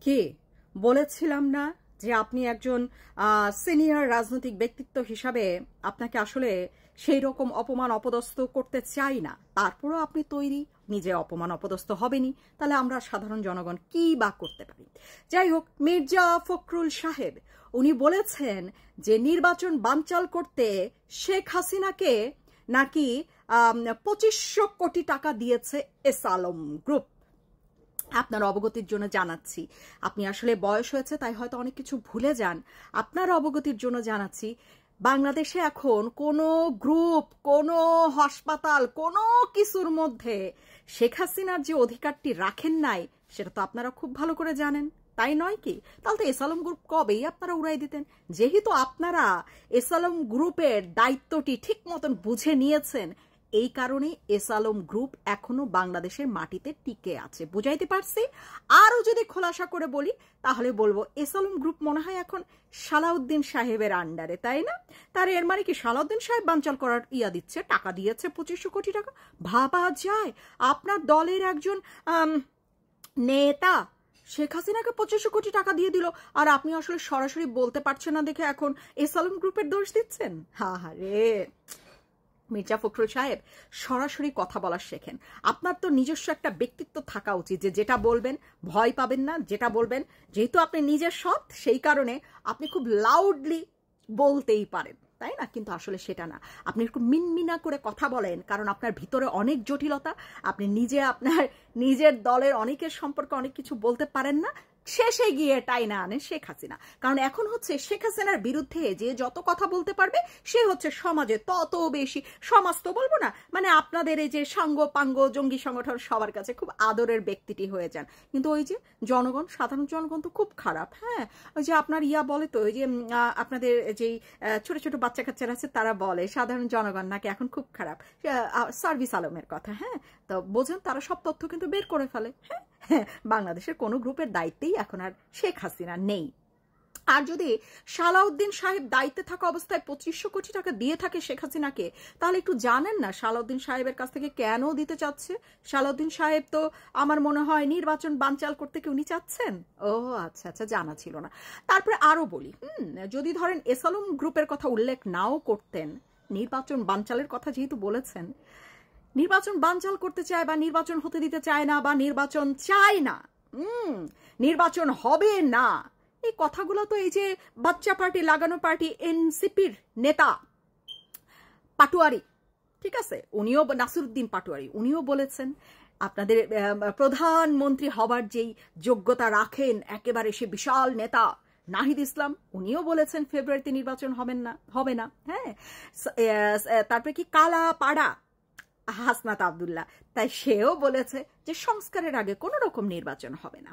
কি বলেছিলাম না যে আপনি একজন সিনিয়র রাজনৈতিক ব্যক্তিত্ব হিসাবে আপনাকে আসলে সেই রকম অপমান অপদস্থ করতে চাই না, তারপরও আপনি তৈরি নিজে অপমান অপদস্থ হবেনি, তাহলে আমরা সাধারণ জনগণ কি বা করতে পারি? যাই হোক, মির্জা ফখরুল সাহেব উনি বলেছেন যে নির্বাচন বানচাল করতে শেখ হাসিনাকে নাকি 2500 কোটি টাকা দিয়েছে এস আলম গ্রুপ। আপনার অবগতির জন্য জানাচ্ছি, আপনি আসলে বয়স হয়েছে তাই হয়তো অনেক কিছু ভুলে যান। আপনার অবগতির জন্য জানাচ্ছি, বাংলাদেশে এখন কোনো গ্রুপ, কোনো হাসপাতাল, কোনো কিছুর মধ্যে শেখ হাসিনার যে অধিকারটি রাখেন নাই সেটা তো আপনারা খুব ভালো করে জানেন, তাই নয় কি? তাহলে তো এস আলম গ্রুপ কবেই আপনারা উড়াই দিতেন। যেহেতু আপনারা এস আলম গ্রুপের দায়িত্বটি ঠিক মতন বুঝে নিয়েছেন, এই কারণে এস আলম গ্রুপ এখনো বাংলাদেশের মাটিতে টিকে আছে। বুঝাইতে পারছি? আরো যদি খোলাসা করে বলি তাহলে বলবো এস আলম গ্রুপ মনে হয় এখন সালাউদ্দিন সাহেবের আন্ডারে, তাই না? তার এর মানে কি সালাউদ্দিন সাহেব বানচাল করার দিচ্ছে, টাকা দিয়েছে 2500 কোটি টাকা? ভাবা যায় আপনার দলের একজন নেতা শেখ হাসিনাকে 2500 কোটি টাকা দিয়ে দিল, আর আপনি আসলে সরাসরি বলতে পারছেন না দেখে এখন এস আলম গ্রুপের দোষ দিচ্ছেন? হা রে মির্জা ফখরুল সাহেব, সরাসরি কথা বলা শেখেন। আপনার তো নিজস্ব একটা ব্যক্তিত্ব থাকা উচিত যে যেটা বলবেন ভয় পাবেন না, যেটা বলবেন, যেহেতু আপনি নিজের সৎ সেই কারণে আপনি খুব লাউডলি বলতেই পারেন, তাই না? কিন্তু আসলে সেটা না, আপনি একটু মিনমিনা করে কথা বলেন কারণ আপনার ভিতরে অনেক জটিলতা, আপনি নিজে আপনার নিজের দলের অনেকের সম্পর্কে অনেক কিছু বলতে পারেন না, শেষে গিয়ে টাইনা আনেন শেখ হাসিনা। কারণ এখন হচ্ছে শেখ হাসিনার বিরুদ্ধে যে যত কথা বলতে পারবে সে হচ্ছে সমাজে তত বেশি, সমাজ তো বলবো না, মানে আপনাদের এই যে সাঙ্গ পাঙ্গ জঙ্গি সংগঠন সবার কাছে খুব আদরের ব্যক্তিটি হয়ে যান। কিন্তু ওই যে জনগণ, সাধারণ জনগণ তো খুব খারাপ। হ্যাঁ, ওই যে আপনার বলে তো, ওই যে আপনাদের যেই ছোট ছোট বাচ্চা কাচ্চারা আছে তারা বলে সাধারণ জনগণ নাকি এখন খুব খারাপ, সার্ভিস আলমের কথা। হ্যাঁ, তো বোঝেন তারা সব তথ্য কিন্তু বের করে ফেলে। হ্যাঁ, বাংলাদেশের কোনো গ্রুপের দায়িত্বেই এখন আর শেখ হাসিনা নেই। আর যদি সালাউদ্দিন সাহেব দায়িত্বে থাকা অবস্থায় 2500 কোটি টাকা দিয়ে থাকে শেখ হাসিনাকে, তাহলে একটু জানেন না সালাউদ্দিন সাহেবের কাছ থেকে কেন দিতে চাচ্ছে? সালাউদ্দিন সাহেব তো আমার মনে হয় নির্বাচন বানচাল করতে কি উনি চাচ্ছেন? ও আচ্ছা আচ্ছা, জানা ছিল না। তারপরে আরো বলি, যদি ধরেন এস আলম গ্রুপের কথা উল্লেখ নাও করতেন, নির্বাচন বানচালের কথা যেহেতু বলেছেন, নির্বাচন বানচাল করতে চায় বা নির্বাচন হতে দিতে চায় না বা নির্বাচন চায় না, নির্বাচন হবে না, এই কথাগুলো তো এই যে বাচ্চা পার্টি লাগানো পার্টি এনসিপির নেতা পাটোয়ারি, ঠিক আছে, উনিও, নাসিরউদ্দিন পাটোয়ারি, উনিও বলেছেন আপনাদের প্রধানমন্ত্রী হবার যেই যোগ্যতা রাখেন একেবারে সে বিশাল নেতা নাহিদ ইসলাম, উনিও বলেছেন ফেব্রুয়ারিতে নির্বাচন হবে না। হ্যাঁ, তারপরে কি কালা পাড়া হাসনাত আব্দুল্লাহ, তাই সেও বলেছে যে সংস্কারের আগে কোনো রকম নির্বাচন হবে না।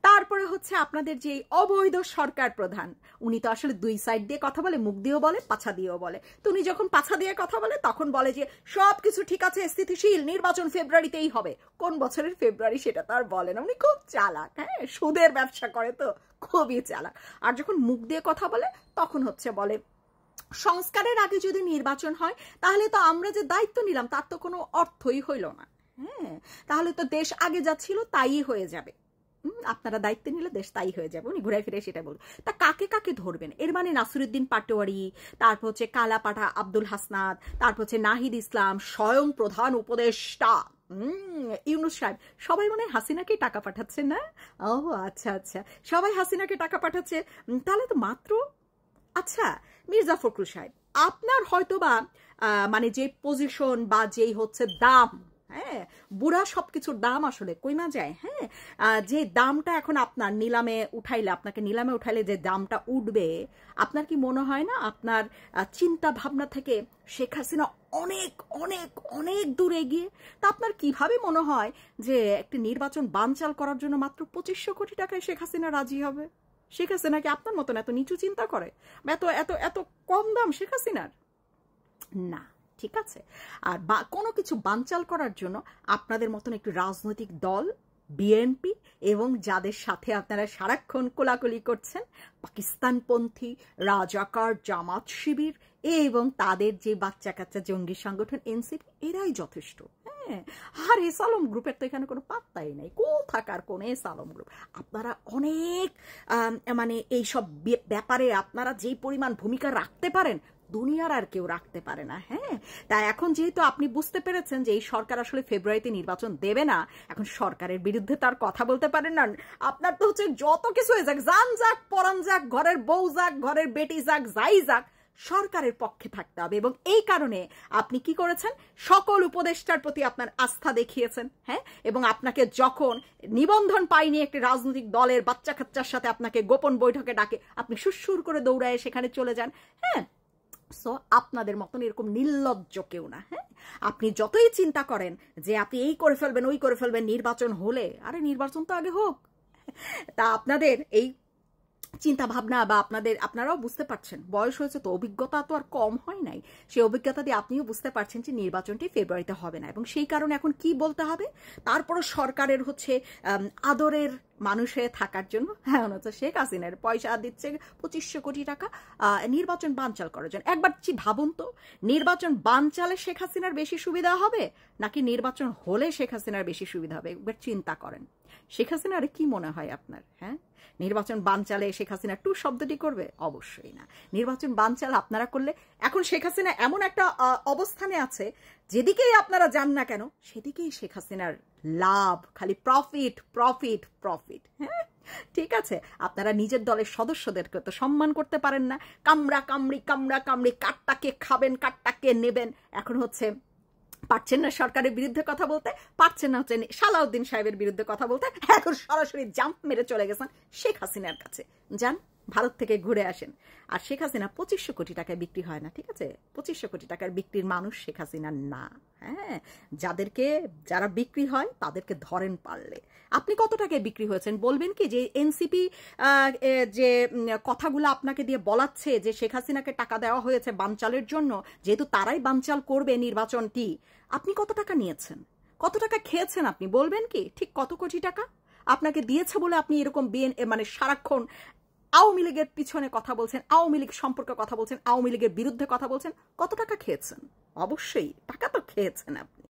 তারপরে হচ্ছে আপনাদের যে অবৈধ সরকার প্রধান, উনি তো আসলে দুই সাইড দিয়ে কথা বলে, মুখ দিয়েও বলে পাছা দিয়েও বলে। তো উনি যখন পাছা দিয়ে কথা বলে তখন বলে যে সবকিছু ঠিক আছে, স্থিতিশীল, নির্বাচন ফেব্রুয়ারিতেই হবে। কোন বছরের ফেব্রুয়ারি সেটা তো আর বলে না, উনি খুব চালাক। হ্যাঁ, সুদের ব্যবসা করে তো খুবই চালাক। আর যখন মুখ দিয়ে কথা বলে তখন হচ্ছে বলে সংস্কারের আগে যদি নির্বাচন হয় তাহলে তো আমরা যে দায়িত্ব নিলাম তার তো কোনো অর্থই হইল না। হ্যাঁ, তাহলে তো দেশ আগে যা ছিল তাই হয়ে যাবে, আপনারা দায়িত্ব নিলে দেশ তাই হয়ে যাবে, উনি ঘুরে ফিরে সেটা বলবেন। তা কাকে কাকে ধরবেন? এর মানে নাসিরউদ্দিন পাটোয়ারি, তারপর হচ্ছে কালাপাঠা আব্দুল হাসনাত, তারপর হচ্ছে নাহিদ ইসলাম, স্বয়ং প্রধান উপদেষ্টা ইউনূস সাহেব, সবাই মনে হয় হাসিনাকে টাকা পাঠাচ্ছে না? ও আচ্ছা আচ্ছা, সবাই হাসিনাকে টাকা পাঠাচ্ছে, তাহলে তো মাত্র, আচ্ছা মির্জা ফখরুল সাহেব, আপনার হয়তো বা মানে যে পজিশন বা যেই হচ্ছে দাম, হ্যাঁ, বুড়া সবকিছুর দাম আসলে কইমা যায়। হ্যাঁ, যে দামটা এখন আপনার নিলামে উঠাইলে, আপনাকে নিলামে উঠাইলে যে দামটা উঠবে, আপনার কি মনে হয় না আপনার চিন্তা ভাবনা থেকে শেখ হাসিনা অনেক অনেক অনেক দূর এগিয়ে? তা আপনার কিভাবে মনে হয় যে একটি নির্বাচন বানচাল করার জন্য মাত্র 2500 কোটি টাকায় শেখ হাসিনা রাজি হবে? শেখ হাসিনা কি আপনার মতন এত নিচু চিন্তা করে? এত এত এত কম দাম শেখ হাসিনার না, ঠিক আছে। আর কোনো কিছু বানচাল করার জন্য আপনাদের মতন একটি রাজনৈতিক দল বিএনপি এবং যাদের সাথে আপনারা সারাক্ষণ কোলাকুলি করছেন, পাকিস্তানপন্থী রাজাকার জামাত শিবির এবং তাদের যে বাচ্চা কাচ্চা জঙ্গি সংগঠন এনসিপি, এরাই যথেষ্ট। হ্যাঁ, হ্যাঁ, আর এস আলম গ্রুপের তো এখানে কোনো পাত্তাই নেই, কোথাকার কোন এস আলম গ্রুপ। আপনারা অনেক মানে এইসব ব্যাপারে আপনারা যেই পরিমাণ ভূমিকা রাখতে পারেন দুনিয়ার আর কেউ রাখতে পারে না। হ্যাঁ, তাই এখন যেহেতু আপনি বুঝতে পেরেছেন যে এই সরকার আসলে ফেব্রুয়ারিতে নির্বাচন দেবে না, এখন সরকারের বিরুদ্ধে তার কথা বলতে পারেন না। আপনার তো হচ্ছে যত কিছু হয়ে যাক, জান যাক পরান যাক, ঘরের বউ যাক, ঘরের বেটি যাক, যাই যাক, সরকারের পক্ষে থাকতে হবে। এবং এই কারণে আপনি কি করেছেন, সকল উপদেষ্টার প্রতি আপনার আস্থা দেখিয়েছেন। হ্যাঁ, এবং আপনাকে যখন নিবন্ধন পাইনি একটি রাজনৈতিক দলের বাচ্চা কাচ্চার সাথে আপনাকে গোপন বৈঠকে ডাকে, আপনি সুরসুর করে দৌড়ায় সেখানে চলে যান। হ্যাঁ, সো আপনাদের মতন এরকম নির্লজ্জ কেউ না। হ্যাঁ, আপনি যতই চিন্তা করেন যে আপনি এই করে ফেলবেন ওই করে ফেলবেন নির্বাচন হলে, আরে নির্বাচন তো আগে হোক। তা আপনাদের এই চিন্তা ভাবনা বা আপনারাও বুঝতে পারছেন, বয়স হয়েছে তো, অভিজ্ঞতা তো আর কম হয় নাই। সেই অভিজ্ঞতা দিয়ে আপনিও বুঝতে পারছেন যে নির্বাচনটি ফেব্রুয়ারিতে হবে না, এবং সেই কারণে এখন কি বলতে হবে, তারপরও সরকারের হচ্ছে আদরের মানুষ হয়ে থাকার জন্য হ্যাঁ হচ্ছে শেখ হাসিনার পয়সা দিচ্ছে 2500 কোটি টাকা নির্বাচন বানচাল করার জন্য। একবার ভাবুন তো, নির্বাচন বানচালে শেখ হাসিনার বেশি সুবিধা হবে নাকি নির্বাচন হলে শেখ হাসিনার বেশি সুবিধা হবে? একবার চিন্তা করেন, শেখ হাসিনার কি মনে হয় আপনার? হ্যাঁ, নির্বাচন বানচালে শেখ হাসিনা টু শব্দটি করবে? অবশ্যই না। নির্বাচন বানচাল আপনারা করলে, এখন শেখ হাসিনা এমন একটা অবস্থানে আছে, যেদিকেই আপনারা যান না কেন সেদিকেই শেখ হাসিনার লাভ, খালি প্রফিট প্রফিট প্রফিট। হ্যাঁ, ঠিক আছে, আপনারা নিজের দলের সদস্যদেরকে তো সম্মান করতে পারেন না। কামড়া কামড়ি কাটটাকে খাবেন, কাটটাকে নেবেন। এখন হচ্ছে পারছেন না সরকারের বিরুদ্ধে কথা বলতে, পারছেন না হচ্ছে সালাউদ্দিন সাহেবের বিরুদ্ধে কথা বলতে, এখন সরাসরি জাম্প মেরে চলে গেছেন শেখ হাসিনার কাছে। যান, ভারত থেকে ঘুরে আসেন। আর শেখ হাসিনা 2500 কোটি টাকায় বিক্রি হয় না, ঠিক আছে? 2500 কোটি টাকার বিক্রির মানুষ শেখ হাসিনা না। হ্যাঁ, যারা বিক্রি হয় তাদেরকে ধরেন পারলে। আপনি কত টাকায় বিক্রি হয়েছেন বলবেন কি? যে এনসিপি যে কথাগুলো আপনাকে দিয়ে বলাচ্ছে যে শেখ হাসিনাকে টাকা দেওয়া হয়েছে বানচালের জন্য, যেহেতু তারাই বানচাল করবে নির্বাচনটি, আপনি কত টাকা নিয়েছেন, কত টাকা খেয়েছেন আপনি বলবেন কি? ঠিক কত কোটি টাকা আপনাকে দিয়েছে বলে আপনি এরকম মানে সারাক্ষণ আওয়ামী লীগের পিছনে কথা বলছেন, আওয়ামী লীগ সম্পর্কে কথা বলছেন, আওয়ামী লীগের বিরুদ্ধে কথা বলছেন? কত টাকা খেয়েছেন? অবশ্যই টাকা তো খেয়েছেন আপনি।